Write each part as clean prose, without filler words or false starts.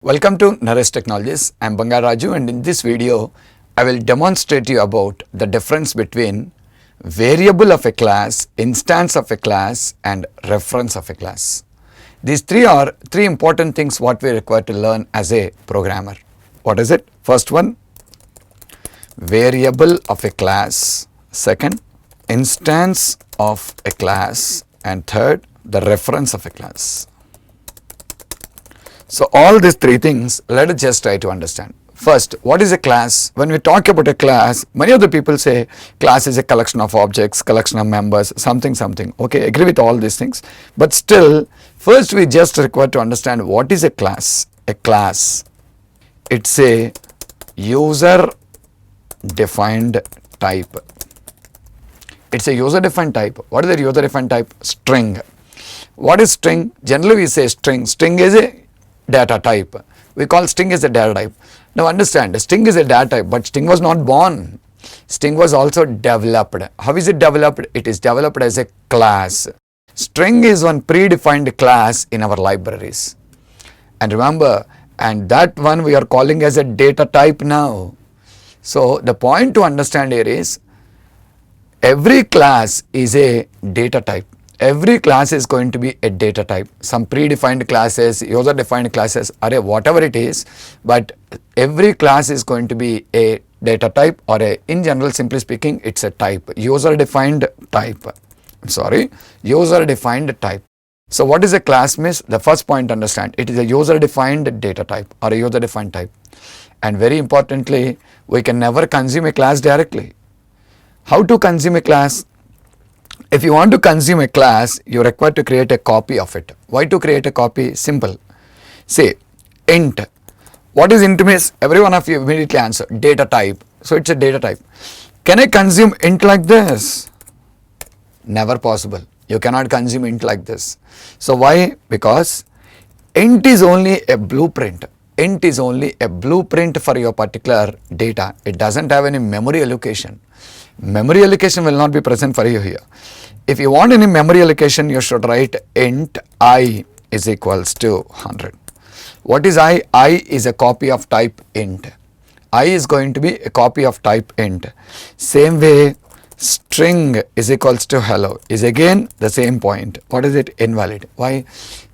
Welcome to Naresh Technologies. I am Bangar Raju, and in this video I will demonstrate you about the difference between variable of a class, instance of a class and reference of a class. These three are three important things what we require to learn as a programmer. What is it? First one, variable of a class. Second, instance of a class. And third, the reference of a class. So all these three things, let us just try to understand. First, what is a class? When we talk about a class, many of the people say class is a collection of objects, collection of members, something. Okay, agree with all these things. But still, first we just require to understand what is a class. A class, it's a user defined type. It's a user defined type. What is a user defined type? String. What is string? Generally we say string. String is a data type. We call string as a data type. Now understand, string is a data type, but string was not born. String was also developed. How is it developed? It is developed as a class. String is one predefined class in our libraries. And remember, and that one we are calling as a data type now. So the point to understand here is, every class is a data type. Every class is going to be a data type. Some predefined classes, user defined classes, array, whatever it is, but every class is going to be a data type, or in general, simply speaking, it's a type, user defined type. User defined type. So what is a class means? The first point to understand, it is a user defined data type or a user defined type. And very importantly, we can never consume a class directly. How to consume a class? If you want to consume a class, you require to create a copy of it. Why to create a copy? Simple. Say int. What is int means? Every one of you immediately answer data type. So it's a data type. Can I consume int like this? Never possible. You cannot consume int like this. So why? Because int is only a blueprint. Int is only a blueprint for your particular data. It doesn't have any memory allocation. Memory allocation will not be present for you here. If you want any memory allocation, you should write int I is equals to 100. What is I? I is a copy of type int. I is going to be a copy of type int. Same way, string is equals to hello is again the same point. What is it? Invalid. Why?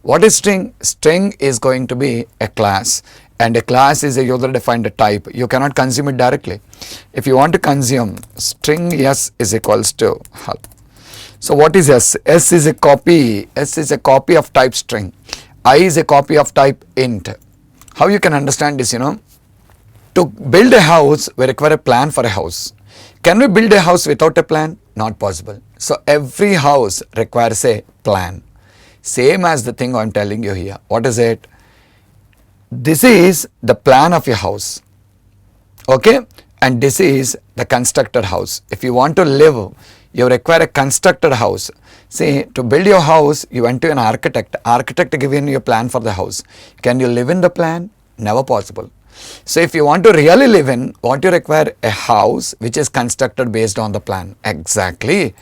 What is string? String is going to be a class, and a class is a user defined type. You cannot consume it directly. If you want to consume, string s is equals to hello. So what is s? S is a copy. S is a copy of type string. I is a copy of type int. How you can understand this? To build a house, we require a plan for a house. Can we build a house without a plan? Not possible. So every house requires a plan. Same as the thing I am telling you here. What is it? This is the plan of your house. Okay? And this is the constructed house. If you want to live, you require a constructed house. See, to build your house, you went to an architect. Architect given you a plan for the house. Can you live in the plan? Never possible. So if you want to really live in, what you require? A house which is constructed based on the plan. Exactly.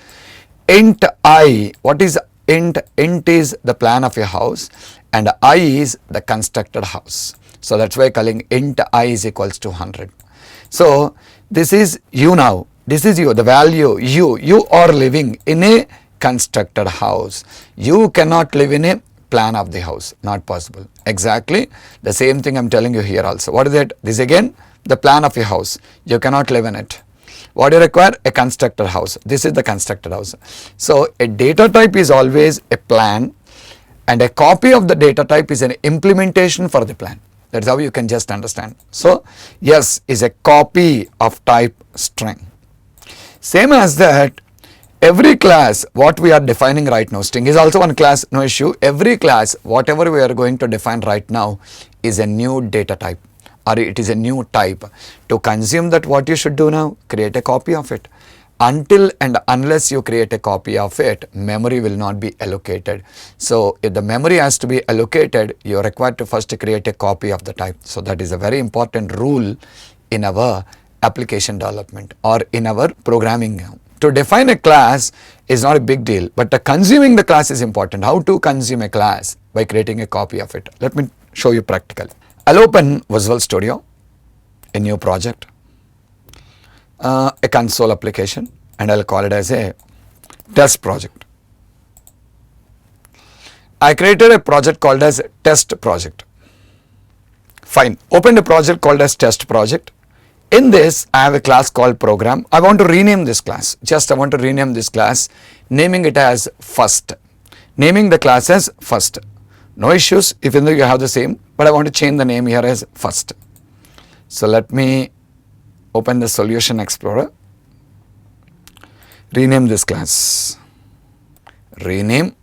Int I. What is int? Int is the plan of your house, and I is the constructed house. So that's why calling int I is equals to 100. So this is you now. This is you, the value you are living in a constructed house. You cannot live in a plan of the house. Not possible. Exactly the same thing I'm telling you here also. What is it? This again, the plan of your house. You cannot live in it. What do you require? A constructed house. This is the constructed house. So a data type is always a plan, and a copy of the data type is an implementation for the plan. That's how you can just understand. So yes is a copy of type string. Same as that, every class what we are defining right now, string is also one class, no issue. Every class whatever we are going to define right now is a new data type, or it is a new type. To consume that, what you should do now? Create a copy of it. Until and unless you create a copy of it, memory will not be allocated. So if the memory has to be allocated, you are required to first create a copy of the type. So that is a very important rule in our application development or in our programming. to define a class is not a big deal, but the consuming the class is important. How to consume a class? By creating a copy of it. Let me show you practical. I'll open Visual Studio, a new project, a console application, and I'll call it as a test project. I created a project called as test project. Fine. Opened a project called as test project. In this, I have a class called program. I want to rename this class. I want to rename this class, naming it as first. Naming the class as first. No issues, even though you have the same, but I want to change the name here as first. So let me open the Solution Explorer. Rename this class. Rename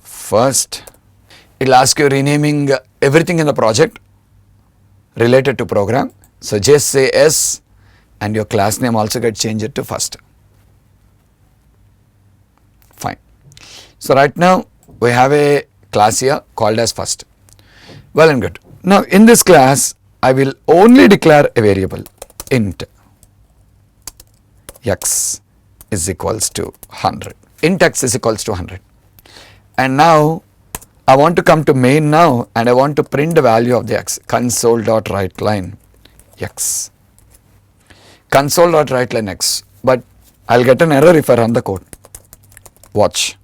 first. It will ask you renaming everything in the project related to program. So just say S and your class name also gets changed to first. Fine. So right now we have a class here called as first. Well and good. Now in this class I will only declare a variable int x is equals to 100. Int x is equals to 100. And now I want to come to main now and I want to print the value of the x. Console.writeLine x. Console.writeLine x. But I'll get an error if I run the code. Watch.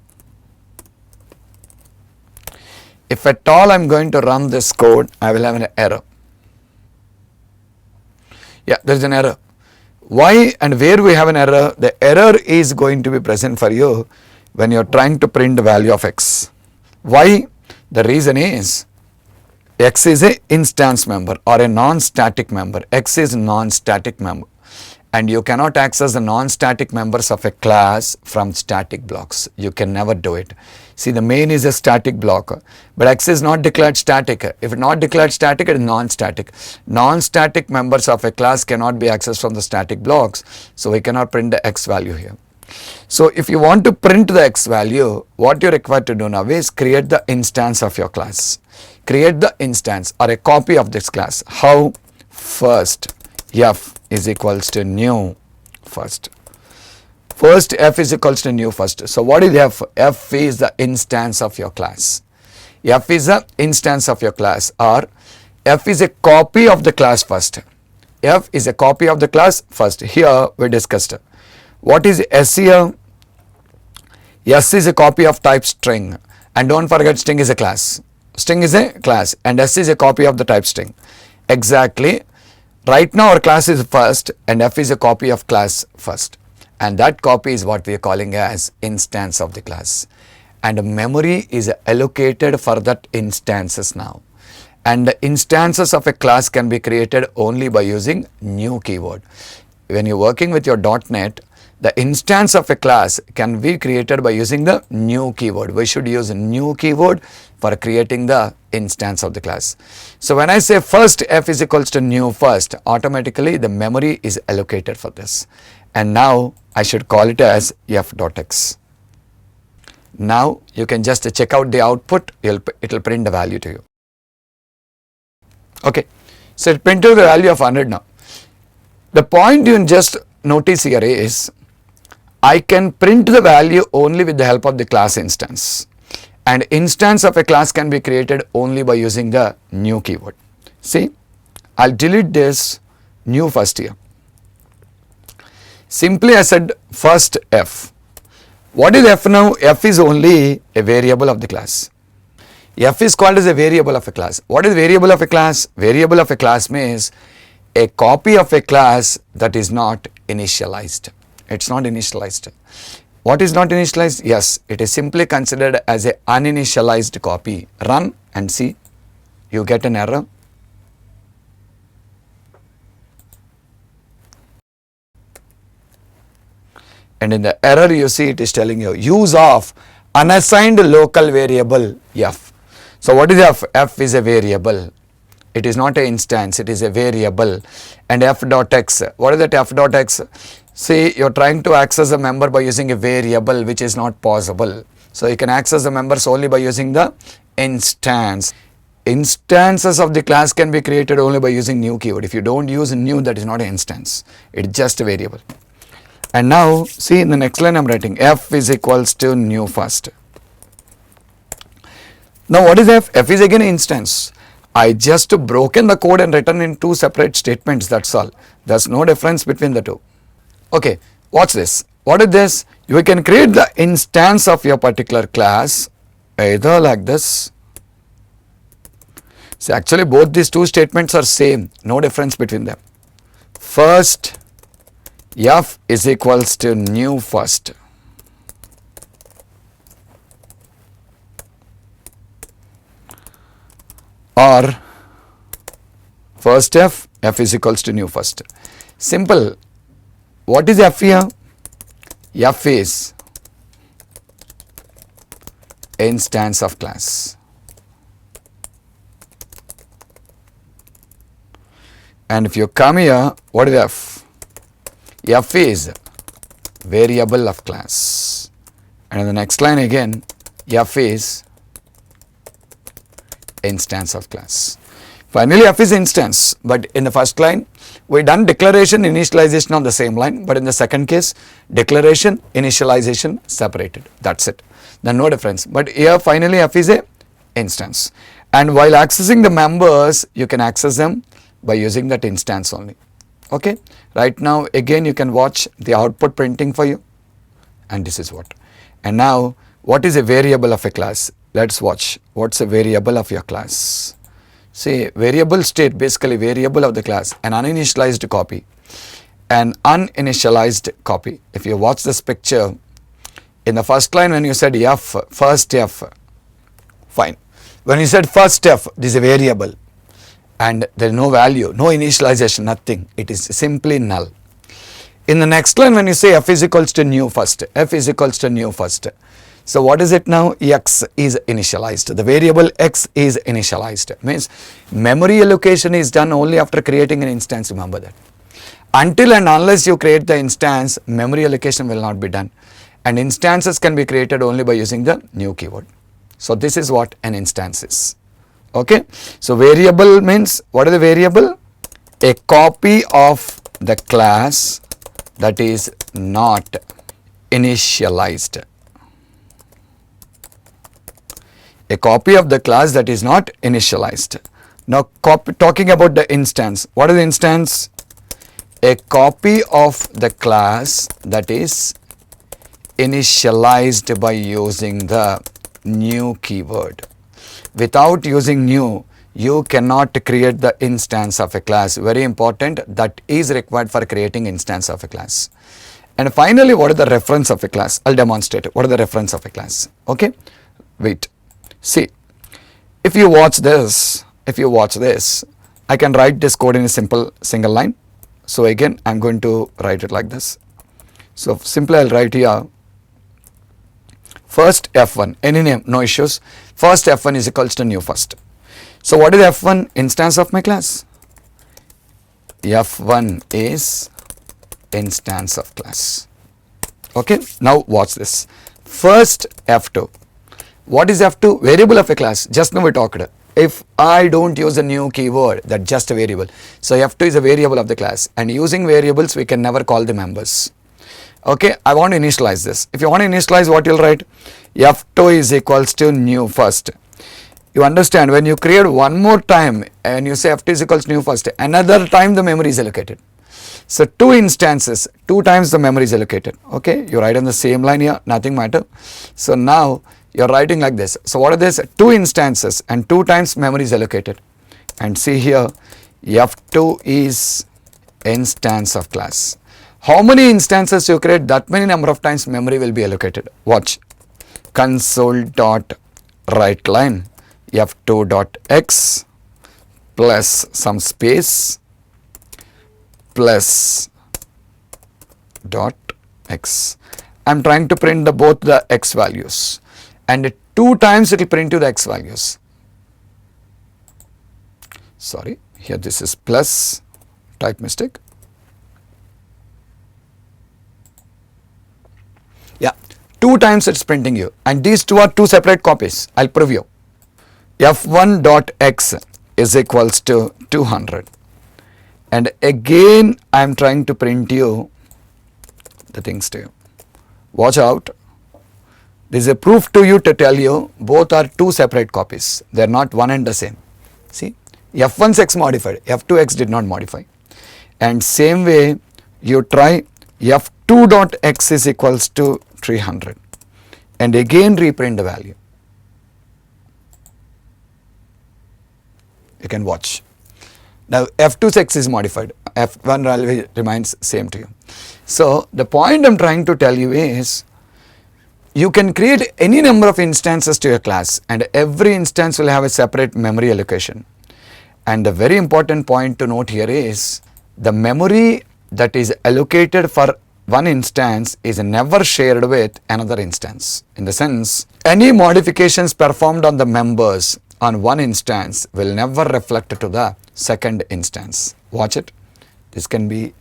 If at all I'm going to run this code, I will have an error. Yeah, there is an error. Why and where we have an error? The error is going to be present for you when you're trying to print the value of x. Why? The reason is x is a instance member or a non-static member. X is non-static member. And you cannot access the non-static members of a class from static blocks. You can never do it. See, the main is a static block, but X is not declared static. If it's not declared static, it is non-static. Non-static members of a class cannot be accessed from the static blocks, so we cannot print the X value here. So if you want to print the X value, what you're required to do now is create the instance of your class. Create the instance or a copy of this class. How? First, F is equals to new first. First F is equals to new first. So what is F? F is the instance of your class. F is the instance of your class, or F is a copy of the class first. F is a copy of the class first. Here we discussed. What is S here? S is a copy of type string, and don't forget string is a class. String is a class and S is a copy of the type string. Exactly. Right now our class is first and F is a copy of class first, and that copy is what we are calling as instance of the class, and memory is allocated for that instances now, and the instances of a class can be created only by using new keyword. When you're working with your .NET, the instance of a class can be created by using the new keyword. We should use a new keyword for creating the instance of the class. So when I say first F is equals to new first, automatically the memory is allocated for this. And now I should call it as f.x. Now you can just check out the output, it will print the value to you. Okay, so it printed the value of 100 now. The point you just notice here is I can print the value only with the help of the class instance, and instance of a class can be created only by using the new keyword. See, I'll delete this new first here. Simply I said first F. What is F now? F is only a variable of the class. F is called as a variable of a class. What is variable of a class? Variable of a class means a copy of a class that is not initialized. It's not initialized. What is not initialized? Yes, it is simply considered as a uninitialized copy. Run and see. You get an error. And in the error you see it is telling you use of unassigned local variable F. So what is F? F is a variable. It is not an instance, it is a variable. And f.x, what is that f.x? See, you're trying to access a member by using a variable, which is not possible. So you can access the members only by using the instance. Instances of the class can be created only by using new keyword. If you don't use new, that is not an instance. It's just a variable. And now see in the next line I'm writing f is equals to new first. Now what is f? F is again instance. I just broken the code and written in two separate statements, that's all. There's no difference between the two. Okay, watch this. What is this? You can create the instance of your particular class either like this. See, actually both these two statements are same, no difference between them. First, f is equals to new first. Or first f is equals to new first. Simple. What is f here? F is instance of class. And if you come here, what is f? F is variable of class. And in the next line again, f is instance of class. Finally, f is instance, but in the first line, we done declaration, initialization on the same line, but in the second case, declaration, initialization separated. That's it. Then no difference. But here finally f is a instance. And while accessing the members, you can access them by using that instance only. Okay. Right now, again, you can watch the output printing for you. And this is what. And now, what is a variable of a class? Let's watch. What's a variable of your class? See, variable state, basically variable of the class, an uninitialized copy. An uninitialized copy. If you watch this picture, in the first line when you said f, first f, fine. When you said first f, this is a variable. And there is no value, no initialization, nothing. It is simply null. In the next line when you say f is equals to new first, f is equals to new first. So what is it now? X is initialized. The variable x is initialized. Means memory allocation is done only after creating an instance. Remember that. Until and unless you create the instance, memory allocation will not be done. And instances can be created only by using the new keyword. So this is what an instance is. Okay. So variable means, what is the variable? A copy of the class that is not initialized. A copy of the class that is not initialized. Now talking about the instance. What is the instance? A copy of the class that is initialized by using the new keyword. Without using new, you cannot create the instance of a class. Very important. That is required for creating instance of a class. And finally, what is the reference of a class? I'll demonstrate. What is the reference of a class? Okay. Wait. See, if you watch this, I can write this code in a simple single line. So again, I'm going to write it like this. So simply I'll write here, first f1, any name, no issues. First f1 is equals to new first. So what is f1? Instance of my class. f1 is instance of class. Okay, now watch this. First f2. What is f2? Variable of a class. Just now we talked. If I don't use a new keyword, that's just a variable. So f2 is a variable of the class. And using variables, we can never call the members. Okay, I want to initialize this. If you want to initialize, what you'll write? f2 is equals to new first. You understand, when you create one more time and you say f2 is equals to new first, another time the memory is allocated. So two instances, two times the memory is allocated. Okay, you write on the same line here, nothing matter. So now you're writing like this. So what are this? Two instances and two times memory is allocated. And see here, f2 is instance of class. How many instances you create, that many number of times memory will be allocated. Watch. Console.writeLine f2.x plus some space plus dot x. I'm trying to print both the x values, and two times it will print you the x values. Sorry, here this is plus, type mistake. Yeah, two times it's printing you, and these two are two separate copies. I'll prove you. f1.x is equals to 200, and again I'm trying to print you the things to you. Watch out. This is a proof to you to tell you both are two separate copies. They are not one and the same. See, F1's X modified, F2X did not modify. And same way you try F2 dot X is equals to 300 and again reprint the value. You can watch. Now F2's X is modified, F1 value remains same to you. So the point I am trying to tell you is, you can create any number of instances to your class and every instance will have a separate memory allocation. And the very important point to note here is, the memory that is allocated for one instance is never shared with another instance. In the sense, any modifications performed on the members on one instance will never reflect to the second instance. Watch it. This can be,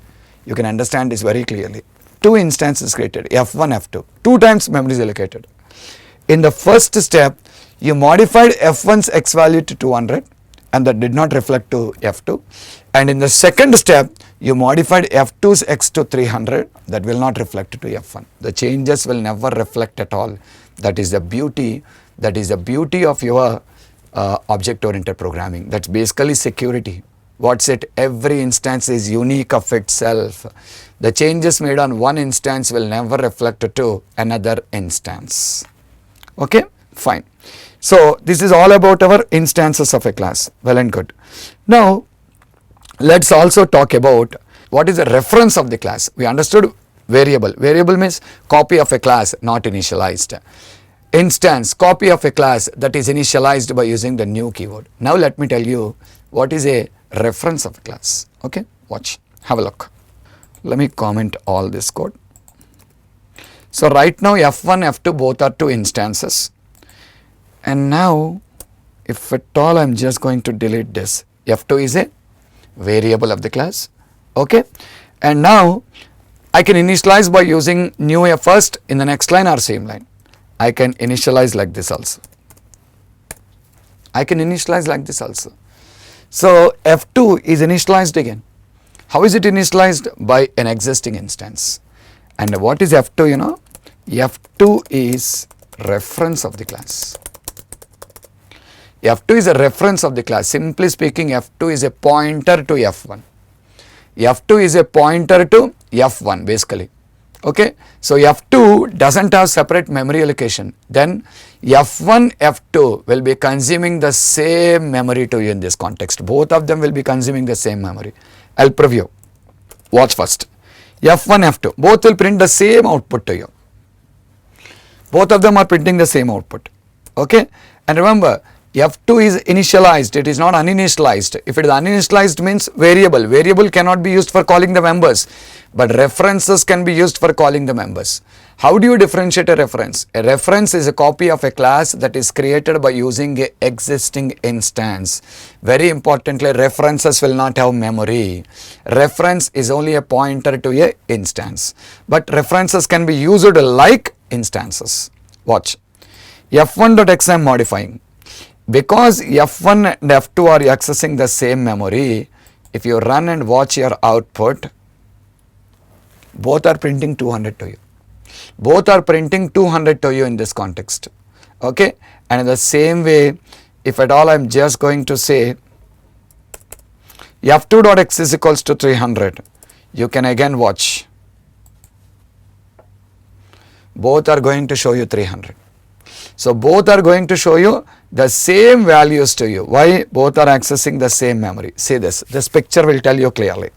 you can understand this very clearly. Two instances created, F1, F2, two times memory is allocated. In the first step, you modified F1's X value to 200 and that did not reflect to F2. And in the second step, you modified F2's X to 300, that will not reflect to F1. The changes will never reflect at all. That is the beauty of your object-oriented programming. That's basically security. What's it? Every instance is unique of itself. The changes made on one instance will never reflect to another instance. Okay, fine. So this is all about our instances of a class. Well and good. Now let's also talk about what is the reference of the class. We understood variable. Variable means copy of a class not initialized. Instance, copy of a class that is initialized by using the new keyword. Now let me tell you what is a reference of a class. Okay, watch, have a look. Let me comment all this code. So right now F1, F2 both are two instances. And now if at all I am just going to delete this, F2 is a variable of the class. Okay, and now I can initialize by using new F first in the next line or same line. I can initialize like this also. I can initialize like this also. So F2 is initialized again. How is it initialized? By an existing instance. And what is F2, you know? F2 is reference of the class. F2 is a reference of the class. Simply speaking, F2 is a pointer to F1. F2 is a pointer to F1 basically. Okay, so F2 doesn't have separate memory allocation. Then F1, F2 will be consuming the same memory to you in this context. Both of them will be consuming the same memory. I'll preview. Watch first. F1, F2, both will print the same output to you. Both of them are printing the same output. Okay, and remember, F2 is initialized, it is not uninitialized. If it is uninitialized means variable. Variable cannot be used for calling the members, but references can be used for calling the members. How do you differentiate a reference? A reference is a copy of a class that is created by using an existing instance. Very importantly, references will not have memory. Reference is only a pointer to an instance, but references can be used like instances. Watch. F1.x I am modifying. Because F1 and F2 are accessing the same memory, if you run and watch your output, both are printing 200 to you. Both are printing 200 to you in this context. Okay, and in the same way, if at all I am just going to say F2.x is equals to 300, you can again watch. Both are going to show you 300. So both are going to show you the same values to you. Why? Both are accessing the same memory. See this picture will tell you clearly.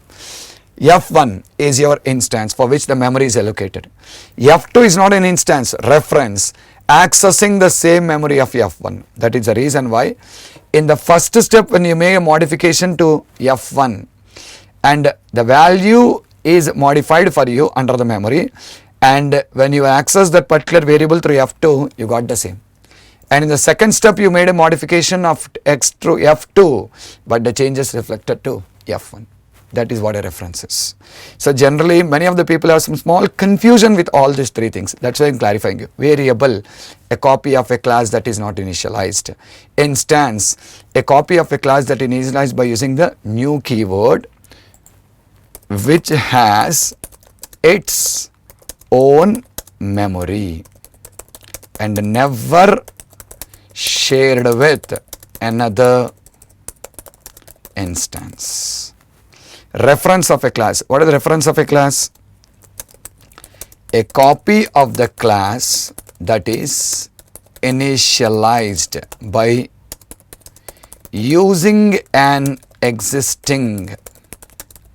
F1 is your instance for which the memory is allocated. F2 is not an instance, reference, accessing the same memory of F1. That is the reason why in the first step when you make a modification to F1 and the value is modified for you under the memory, and when you access that particular variable through F2, you got the same. And in the second step, you made a modification of X through F2, but the changes reflected to F1. That is what a reference is. So generally, many of the people have some small confusion with all these three things. That's why I'm clarifying you. Variable, a copy of a class that is not initialized. Instance, a copy of a class that is initialized by using the new keyword, which has its own memory and never shared with another instance. Reference of a class. What is the reference of a class? A copy of the class that is initialized by using an existing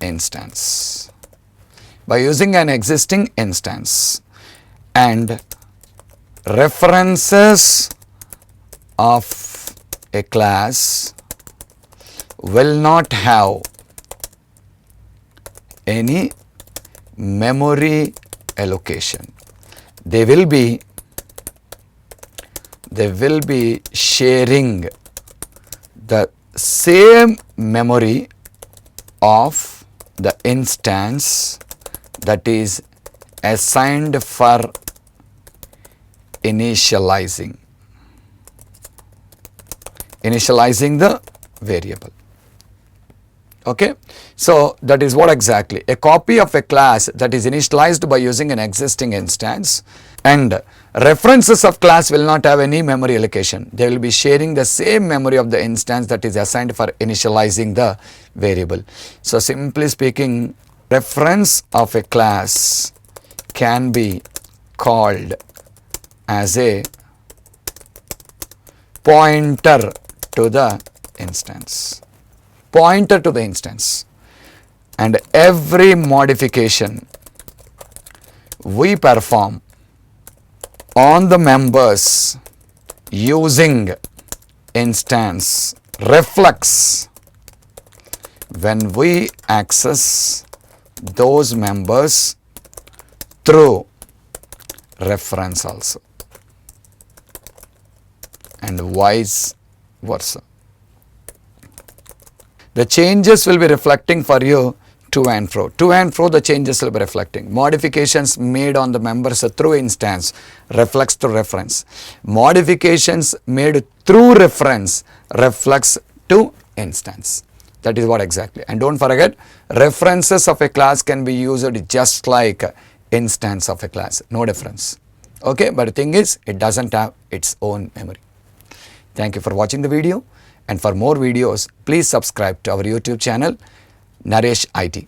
instance. By using an existing instance, and references of a class will not have any memory allocation. They will be sharing the same memory of the instance that is assigned for initializing the variable. Okay, so that is what exactly? A copy of a class that is initialized by using an existing instance, and references of class will not have any memory allocation. They will be sharing the same memory of the instance that is assigned for initializing the variable. So simply speaking, reference of a class can be called as a pointer to the instance. Pointer to the instance. And every modification we perform on the members using instance reflects when we access those members through reference also, and vice versa. The changes will be reflecting for you to and fro. To and fro the changes will be reflecting. Modifications made on the members through instance reflects to reference. Modifications made through reference reflects to instance. That is what exactly. And don't forget, references of a class can be used just like instance of a class. No difference. Okay, but the thing is, it doesn't have its own memory. Thank you for watching the video. And for more videos, please subscribe to our YouTube channel, Naresh IT.